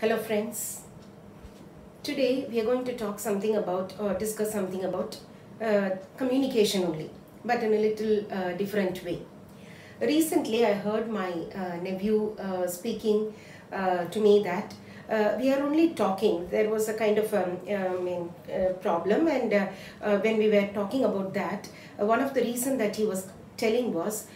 Hello friends. Today we are going to talk something about or discuss something about communication only, but in a little different way. Recently I heard my nephew speaking to me that we are only talking. There was a kind of problem, and when we were talking about that, one of the reason that he was telling was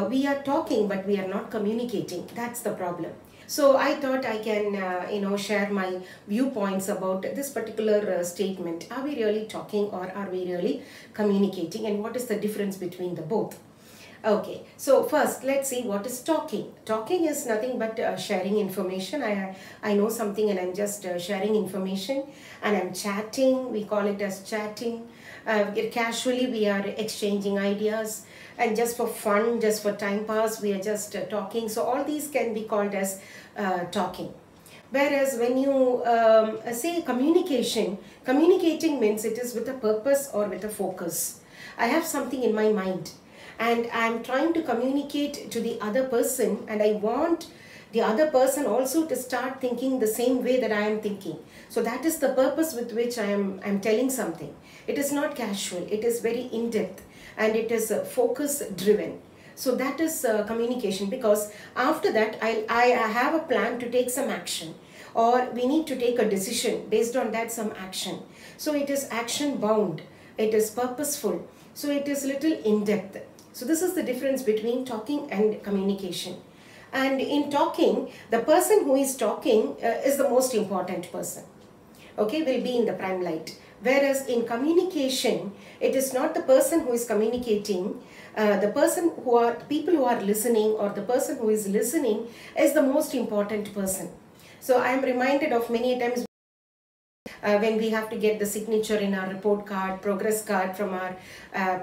we are talking but we are not communicating. That's the problem. So I thought I can share my viewpoints about this particular statement. Are we really talking or are we really communicating, and what is the difference between the both? Okay, so first let's see what is talking. Talking is nothing but sharing information. I know something and I'm just sharing information, and I'm chatting. We call it as chatting. Casually we are exchanging ideas, and just for fun, just for time pass, we are just talking. So all these can be called as talking. Whereas when you say communication, communicating means it is with a purpose or with a focus. I have something in my mind and I'm trying to communicate to the other person, and I want the other person also to start thinking the same way that I am thinking. So that is the purpose with which I'm telling something. It is not casual, it is very in-depth, and it is focus driven. So that is communication, because after that I have a plan to take some action, or we need to take a decision based on that some action. So it is action bound, it is purposeful, so it is little in-depth. So this is the difference between talking and communication. And in talking, the person who is talking is the most important person, okay, will be in the prime light. Whereas in communication, it is not the person who is communicating, people who are listening, or the person who is listening is the most important person. So I am reminded of many times when we have to get the signature in our report card, progress card from our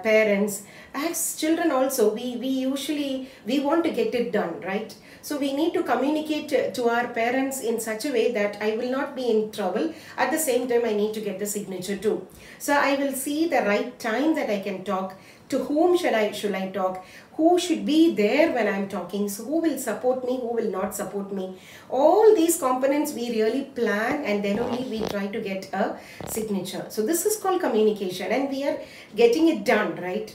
parents. As children also, we want to get it done, right? So we need to communicate to our parents in such a way that I will not be in trouble. At the same time, I need to get the signature too. So I will see the right time that I can talk. To whom should I talk? Who should be there when I'm talking? So who will support me? Who will not support me? All these components we really plan, and then only we try to get a signature. So this is called communication, and we are getting it done, right?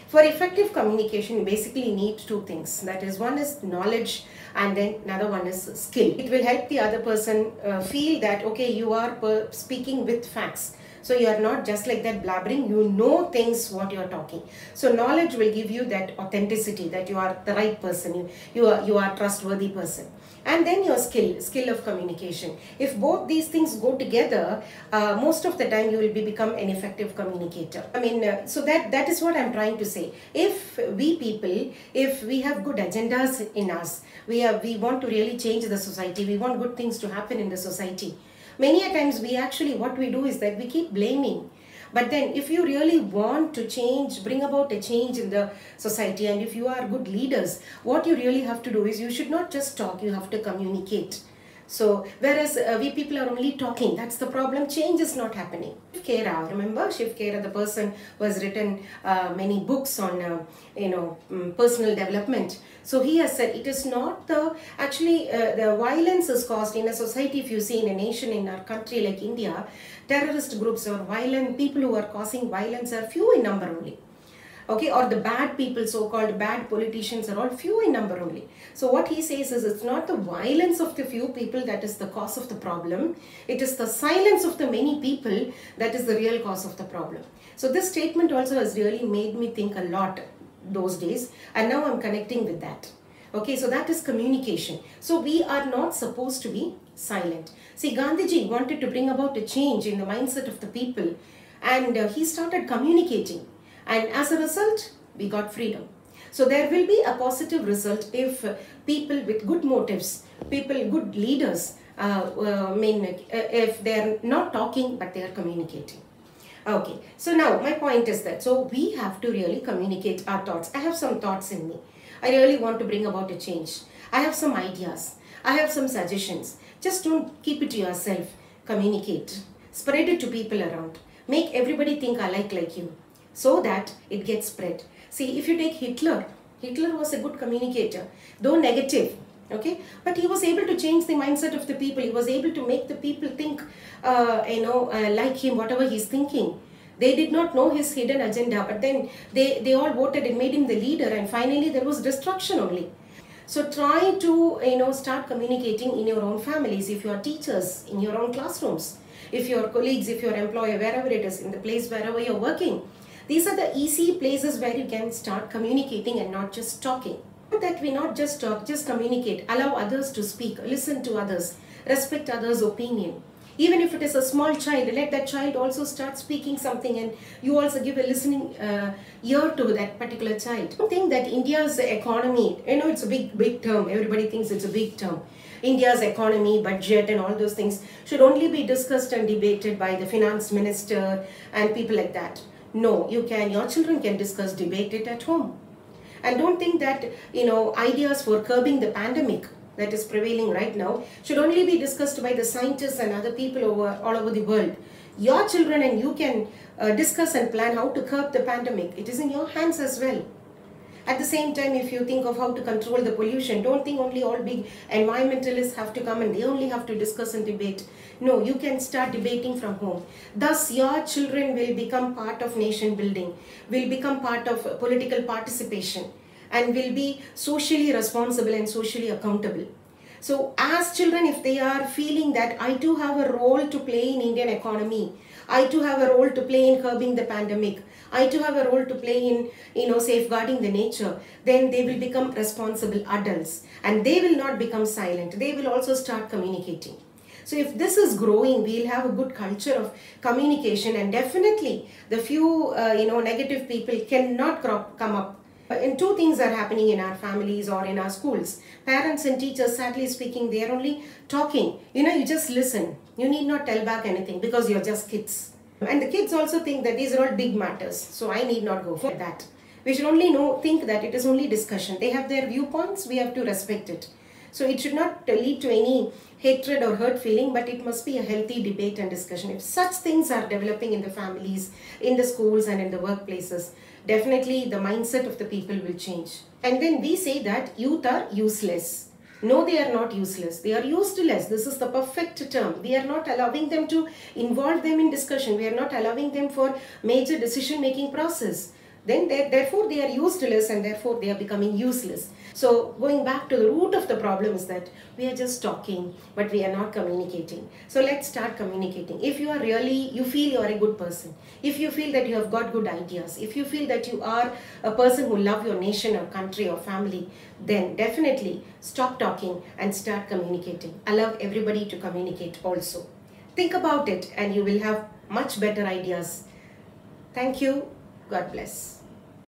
For effective communication, you basically need two things. That is, one is knowledge, and then another one is skill. It will help the other person feel that, okay, you are speaking with facts. So you are not just like that blabbering, you know things what you are talking. So knowledge will give you that authenticity, that you are the right person, you are trustworthy person. And then your skill of communication. If both these things go together, most of the time you will become an effective communicator. So that is what I'm trying to say. If we have good agendas in us, we want to really change the society, we want good things to happen in the society. Many a times what we do is that we keep blaming. But then if you really want to change, bring about a change in the society, and if you are good leaders, what you really have to do is you should not just talk, you have to communicate. So whereas we people are only talking, that's the problem. Change is not happening. Shiv Khera, remember Shiv Khera, the person who has written many books on personal development. So he has said it is not the violence is caused in a society. If you see in a nation, in our country like India, terrorist groups or violent people who are causing violence are few in number only. Okay, or the bad people, so-called bad politicians, are all few in number only. So what he says is, it's not the violence of the few people that is the cause of the problem. It is the silence of the many people that is the real cause of the problem. So this statement also has really made me think a lot those days, and now I'm connecting with that. Okay, so that is communication. So we are not supposed to be silent. See, Gandhiji wanted to bring about a change in the mindset of the people, and he started communicating. And as a result, we got freedom. So there will be a positive result if people with good motives, good leaders, if they are not talking but they are communicating. Okay, so now my point is that, so we have to really communicate our thoughts. I have some thoughts in me. I really want to bring about a change. I have some ideas. I have some suggestions. Just don't keep it to yourself. Communicate. Spread it to people around. Make everybody think alike like you, so that it gets spread. See, if you take Hitler was a good communicator, though negative. Okay, but he was able to change the mindset of the people. He was able to make the people think, like him, whatever he's thinking. They did not know his hidden agenda, but then they all voted and made him the leader, and finally there was destruction only. So try to start communicating in your own families, if you are teachers, in your own classrooms, if your colleagues, if your employer, wherever it is, in the place wherever you're working. These are the easy places where you can start communicating and not just talking. That we not just talk, just communicate, allow others to speak, listen to others, respect others' opinion. Even if it is a small child, let that child also start speaking something, and you also give a listening ear to that particular child. I think that India's economy, it's a big term. Everybody thinks it's a big term. India's economy, budget and all those things should only be discussed and debated by the finance minister and people like that. No, your children can discuss, debate it at home. And don't think that, ideas for curbing the pandemic that is prevailing right now should only be discussed by the scientists and other people all over the world. Your children and you can discuss and plan how to curb the pandemic. It is in your hands as well. At the same time, if you think of how to control the pollution, don't think only all big environmentalists have to come and they only have to discuss and debate. No, you can start debating from home. Thus, your children will become part of nation building, will become part of political participation, and will be socially responsible and socially accountable. So as children, if they are feeling that I too have a role to play in Indian economy, I too have a role to play in curbing the pandemic, I too have a role to play in safeguarding the nature, then they will become responsible adults and they will not become silent. They will also start communicating. So if this is growing, we'll have a good culture of communication, and definitely the few negative people cannot come up. And two things are happening in our families or in our schools. Parents and teachers, sadly speaking, they are only talking. You just listen. You need not tell back anything because you're just kids. And the kids also think that these are all big matters, so I need not go for that. We should only think that it is only discussion. They have their viewpoints, we have to respect it. So it should not lead to any hatred or hurt feeling, but it must be a healthy debate and discussion. If such things are developing in the families, in the schools and in the workplaces, definitely the mindset of the people will change. And when we say that youth are useless, no, they are not useless. They are useless. This is the perfect term. We are not allowing them to involve them in discussion. We are not allowing them for major decision-making process. Then therefore they are useless, and therefore they are becoming useless. So going back to the root of the problem is that we are just talking, but we are not communicating. So let's start communicating. If you feel you are a good person, if you feel that you have got good ideas, if you feel that you are a person who loves your nation or country or family, then definitely stop talking and start communicating. Allow everybody to communicate also. Think about it and you will have much better ideas. Thank you. God bless.